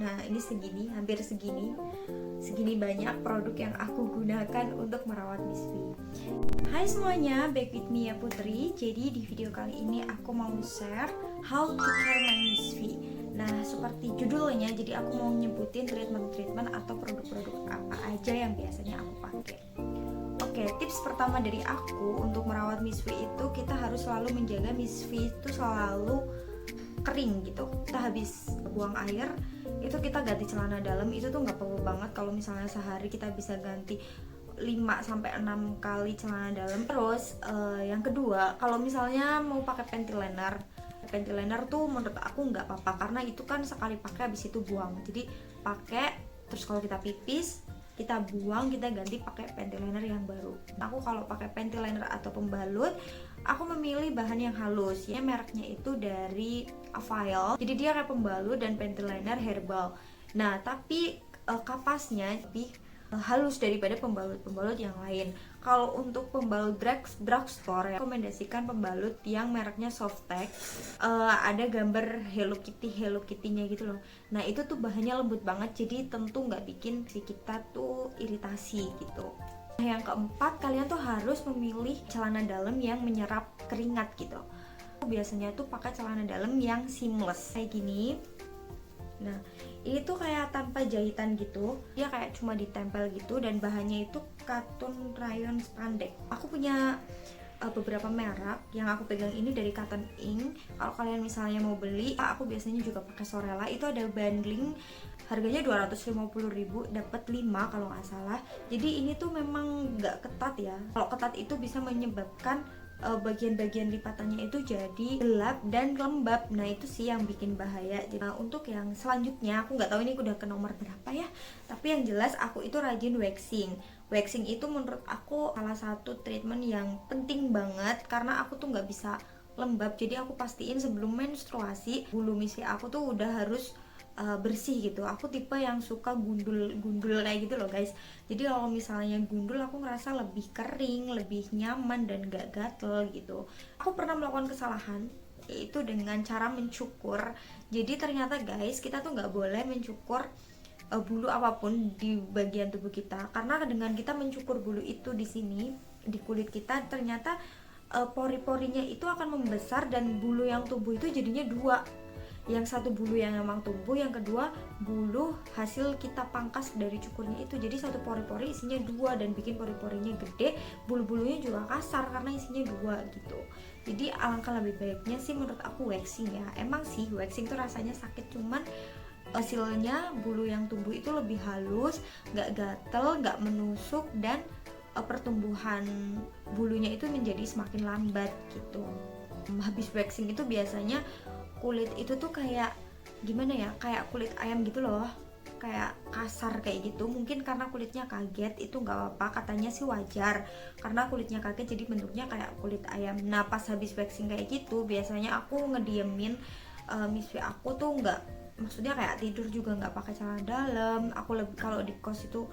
Nah ini segini, hampir segini banyak produk yang aku gunakan untuk merawat Miss V. Hai semuanya, back with me ya Putri. Jadi di video kali ini aku mau share how to care my Miss V. Nah seperti judulnya, jadi aku mau nyebutin treatment atau produk-produk apa aja yang biasanya aku pakai. Oke, tips pertama dari aku untuk merawat Miss V itu kita harus selalu menjaga Miss V itu selalu kering gitu. Kita habis buang air itu kita ganti celana dalam, itu tuh nggak perlu banget kalau misalnya sehari kita bisa ganti 5-6 kali celana dalam. Terus yang kedua, kalau misalnya mau pakai panty liner tuh menurut aku nggak apa-apa karena itu kan sekali pakai habis itu buang. Jadi pakai, terus kalau kita pipis kita buang, kita ganti pakai panty liner yang baru. Aku kalau pakai panty liner atau pembalut, aku memilih bahan yang halus. Ya mereknya itu dari Avail. Jadi dia kayak pembalut dan panty liner herbal. Nah, tapi kapasnya lebih halus daripada pembalut-pembalut yang lain. Kalau untuk pembalut drugstore, ya, rekomendasikan pembalut yang mereknya Softex. Ada gambar Hello Kitty-nya gitu loh. Nah itu tuh bahannya lembut banget, jadi tentu nggak bikin si kita tuh iritasi gitu. Nah, yang keempat, kalian tuh harus memilih celana dalam yang menyerap keringat gitu. Aku biasanya tuh pakai celana dalam yang seamless kayak gini. Nah ini tuh kayak tanpa jahitan gitu, dia kayak cuma ditempel gitu, dan bahannya itu katun rayon spandek. Aku punya beberapa merek, yang aku pegang ini dari Cotton Ink. Kalau kalian misalnya mau beli, aku biasanya juga pakai Sorella. Itu ada bundling, harganya 250.000, dapat 5 kalau nggak salah. Jadi ini tuh memang nggak ketat ya. Kalau ketat itu bisa menyebabkan bagian-bagian lipatannya itu jadi gelap dan lembab. Nah itu sih yang bikin bahaya. Nah, untuk yang selanjutnya, aku nggak tahu ini udah ke nomor berapa ya, tapi yang jelas aku itu rajin waxing itu menurut aku salah satu treatment yang penting banget, karena aku tuh nggak bisa lembab. Jadi aku pastiin sebelum menstruasi bulu misi aku tuh udah harus bersih gitu. Aku tipe yang suka gundul kayak gitu loh guys. Jadi kalau misalnya gundul, aku ngerasa lebih kering, lebih nyaman, dan gak gatel gitu. Aku pernah melakukan kesalahan, yaitu dengan cara mencukur. Jadi ternyata guys, kita tuh nggak boleh mencukur bulu apapun di bagian tubuh kita, karena dengan kita mencukur bulu itu di sini di kulit kita, ternyata pori-porinya itu akan membesar, dan bulu yang tumbuh itu jadinya dua. Yang satu bulu yang emang tumbuh, yang kedua bulu hasil kita pangkas dari cukurnya itu. Jadi satu pori-pori isinya dua, dan bikin pori-porinya gede, bulu-bulunya juga kasar karena isinya dua gitu. Jadi alangkah lebih baiknya sih menurut aku waxing ya. Emang sih waxing tuh rasanya sakit, cuman hasilnya bulu yang tumbuh itu lebih halus, gak gatel, gak menusuk, dan pertumbuhan bulunya itu menjadi semakin lambat gitu. Habis waxing itu biasanya kulit itu tuh kayak gimana ya, kayak kulit ayam gitu loh, kayak kasar kayak gitu. Mungkin karena kulitnya kaget, itu nggak apa-apa, katanya sih wajar karena kulitnya kaget jadi bentuknya kayak kulit ayam. Nah pas habis waxing kayak gitu, biasanya aku ngediemin Miss V aku tuh nggak, maksudnya kayak tidur juga nggak pakai celana dalam. Aku lebih, kalau di kos itu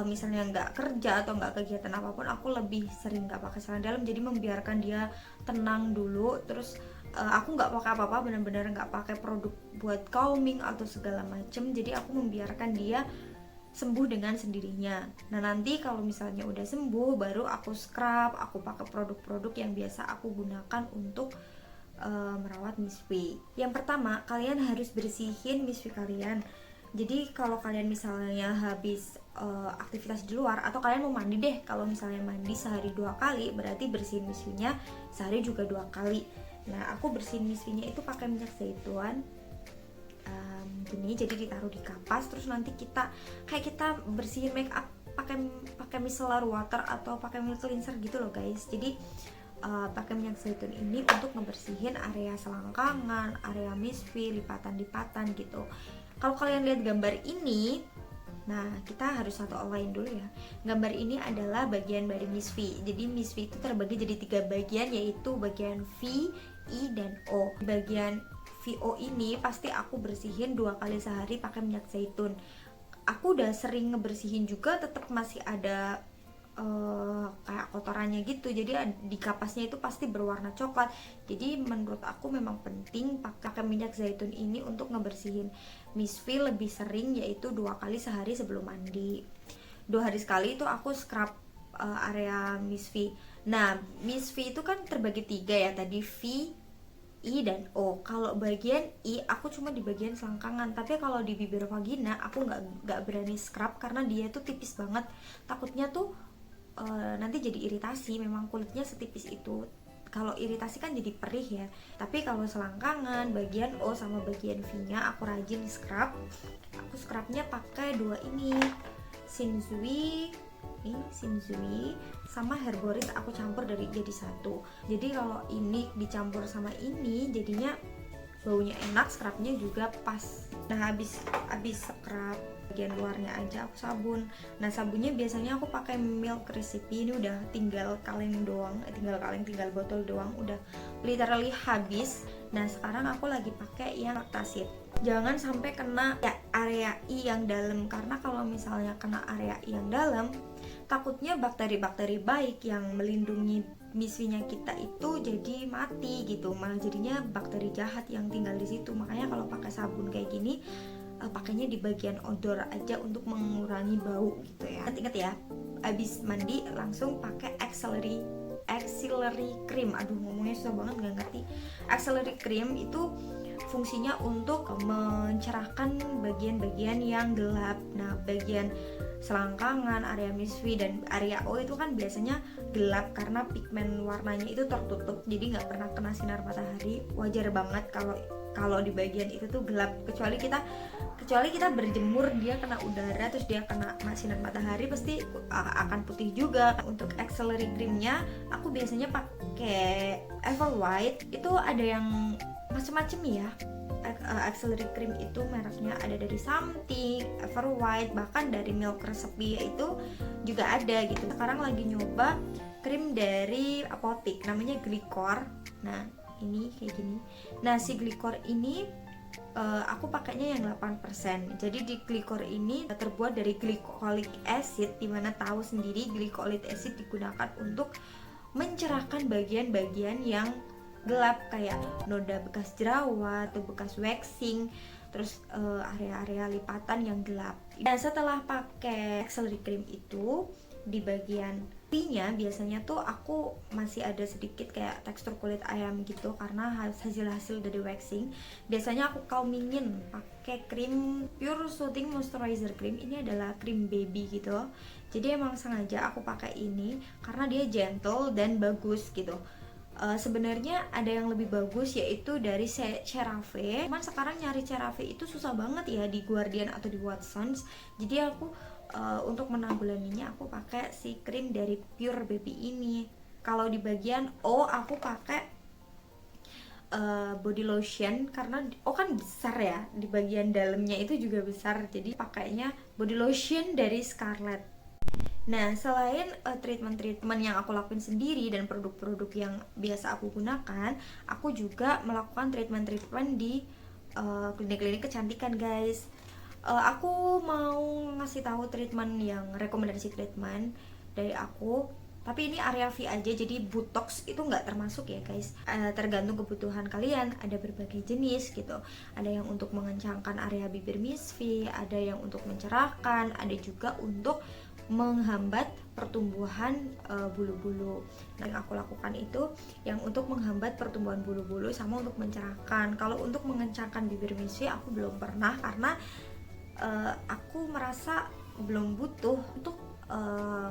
misalnya nggak kerja atau nggak kegiatan apapun, aku lebih sering nggak pakai celana dalam, jadi membiarkan dia tenang dulu. Terus aku nggak pakai apa-apa, benar-benar nggak pakai produk buat calming atau segala macem. Jadi aku membiarkan dia sembuh dengan sendirinya. Nah nanti kalau misalnya udah sembuh, baru aku scrub, aku pakai produk-produk yang biasa aku gunakan untuk merawat Miss V. Yang pertama, kalian harus bersihin Miss V kalian. Jadi kalau kalian misalnya habis aktivitas di luar, atau kalian mau mandi deh, kalau misalnya mandi sehari 2 kali, berarti bersihin Miss V-nya sehari juga 2 kali. Nah aku bersihin Miss V-nya itu pakai minyak zaitun gini, jadi ditaruh di kapas. Terus nanti kita bersihin make up pakai micellar water atau pakai milk cleanser gitu loh guys. Jadi pakai minyak zaitun ini untuk ngebersihin area selangkangan, area Miss V, lipatan-lipatan gitu. Kalau kalian lihat gambar ini, nah kita harus satu olahin dulu ya. Gambar ini adalah bagian dari Miss V. Jadi Miss V itu terbagi jadi 3 bagian, yaitu bagian V, I, dan O. Bagian VO ini pasti aku bersihin 2 kali sehari pakai minyak zaitun. Aku udah sering ngebersihin juga, tetap masih ada kayak kotorannya gitu. Jadi di kapasnya itu pasti berwarna coklat. Jadi menurut aku memang penting pakai minyak zaitun ini untuk ngebersihin. Miss V lebih sering, yaitu 2 kali sehari sebelum mandi. 2 hari sekali itu aku scrub area Miss V. Nah, Miss V itu kan terbagi 3 ya, tadi V, I, dan O. Kalau bagian I aku cuma di bagian selangkangan, tapi kalau di bibir vagina aku nggak berani scrub karena dia tuh tipis banget. Takutnya tuh nanti jadi iritasi. Memang kulitnya setipis itu. Kalau iritasi kan jadi perih ya. Tapi kalau selangkangan, bagian O sama bagian V-nya aku rajin scrub. Aku scrubnya pakai 2 ini, Shinzui sama Herboris, aku campur jadi satu. Jadi kalau ini dicampur sama ini jadinya baunya enak, scrubnya juga pas. Nah, habis scrub bagian luarnya aja aku sabun. Nah, sabunnya biasanya aku pakai milk recipe. Ini udah tinggal kaleng doang, tinggal botol doang, udah literally habis. Nah, sekarang aku lagi pakai yang lactacid. Jangan sampai kena ya area I yang dalam, karena kalau misalnya kena area I yang dalam, takutnya bakteri-bakteri baik yang melindungi misvinya kita itu jadi mati gitu, malah jadinya bakteri jahat yang tinggal di situ. Makanya kalau pakai sabun kayak gini, pakainya di bagian odor aja untuk mengurangi bau gitu ya. Ingat ya, abis mandi langsung pakai axillary cream. Aduh, ngomongnya susah banget, nggak ngerti. Axillary cream itu fungsinya untuk mencerahkan bagian-bagian yang gelap. Nah, bagian selangkangan, area Miss V dan area O itu kan biasanya gelap karena pigmen warnanya itu tertutup, jadi nggak pernah kena sinar matahari. Wajar banget kalau di bagian itu tuh gelap, kecuali kita berjemur, dia kena udara terus dia kena sinar matahari, pasti akan putih juga. Untuk axillary creamnya aku biasanya pakai Everwhite. Itu ada yang macem-macem ya. Axillary cream itu mereknya ada dari Something, Everwhite, bahkan dari Milk Recipe itu juga ada gitu. Sekarang lagi nyoba krim dari apotik, namanya Glycor. Nah, ini kayak gini. Nah, si Glycor ini aku pakainya yang 8%. Jadi di Glycor ini terbuat dari glycolic acid, dimana tahu sendiri glycolic acid digunakan untuk mencerahkan bagian-bagian yang gelap, kayak noda bekas jerawat atau bekas waxing, terus area-area lipatan yang gelap. Dan setelah pakai axillary cream itu, di bagian P-nya biasanya tuh aku masih ada sedikit kayak tekstur kulit ayam gitu karena hasil dari waxing. Biasanya aku calmingin pakai krim Pure Soothing Moisturizer Cream. Ini adalah krim baby gitu. Jadi emang sengaja aku pakai ini karena dia gentle dan bagus gitu. Sebenarnya ada yang lebih bagus, yaitu dari CeraVe. Cuman sekarang nyari CeraVe itu susah banget ya di Guardian atau di Watsons. Jadi aku untuk menanggulanginya aku pakai si krim dari Pure Baby ini. Kalau di bagian O aku pakai body lotion, karena kan besar ya, di bagian dalamnya itu juga besar, jadi pakainya body lotion dari Scarlett. Nah, selain treatment-treatment yang aku lakuin sendiri dan produk-produk yang biasa aku gunakan, aku juga melakukan treatment-treatment di klinik-klinik kecantikan, guys. Aku mau ngasih tahu treatment yang rekomendasi treatment dari aku, tapi ini area V aja, jadi botox itu nggak termasuk ya, guys. Tergantung kebutuhan kalian, ada berbagai jenis gitu. Ada yang untuk mengencangkan area bibir Miss V, ada yang untuk mencerahkan, ada juga untuk menghambat pertumbuhan bulu-bulu. Nah, yang aku lakukan itu yang untuk menghambat pertumbuhan bulu-bulu sama untuk mencerahkan. Kalau untuk mengencangkan bibir Miss V aku belum pernah, karena aku merasa belum butuh untuk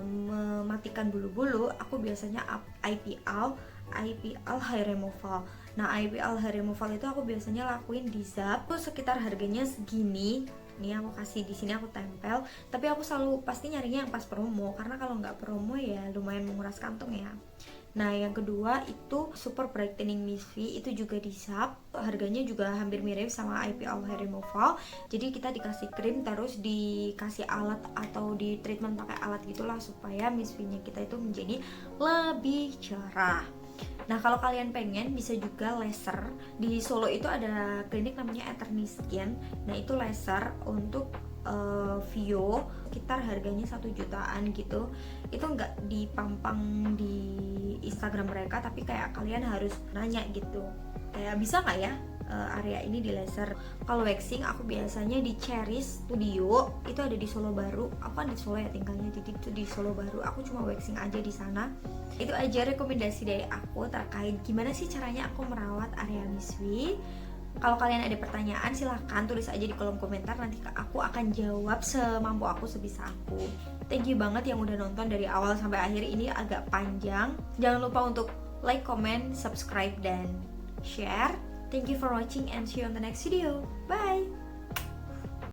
mematikan bulu-bulu. Aku biasanya IPL hair removal. Nah, IPL hair removal itu aku biasanya lakuin di Zap. Itu sekitar harganya segini. Nih aku kasih di sini, aku tempel. Tapi aku selalu pasti nyarinya yang pas promo, karena kalau nggak promo ya lumayan menguras kantong ya. Nah, yang kedua itu Super Brightening Miss V, itu juga di Zap. Harganya juga hampir mirip sama IPL hair removal. Jadi kita dikasih krim terus dikasih alat atau di treatment pakai alat gitulah, supaya Miss V-nya kita itu menjadi lebih cerah. Nah, kalau kalian pengen bisa juga laser. Di Solo itu ada klinik namanya Eternity Skin. Nah, itu laser untuk Vio, sekitar harganya 1 jutaan gitu. Itu nggak dipampang di Instagram mereka, tapi kayak kalian harus nanya gitu, kayak bisa nggak ya area ini di laser. Kalau waxing aku biasanya di Cherries Studio, itu ada di Solo Baru. Aku kan di Solo ya tinggalnya, titik itu di Solo Baru. Aku cuma waxing aja di sana. Itu aja rekomendasi dari aku terkait gimana sih caranya aku merawat area Miswi. Kalau kalian ada pertanyaan silahkan tulis aja di kolom komentar, nanti aku akan jawab semampu aku, sebisa aku. Thank you banget yang udah nonton dari awal sampai akhir, ini agak panjang. Jangan lupa untuk like, comment, subscribe, dan share. Thank you for watching and see you on the next video. Bye!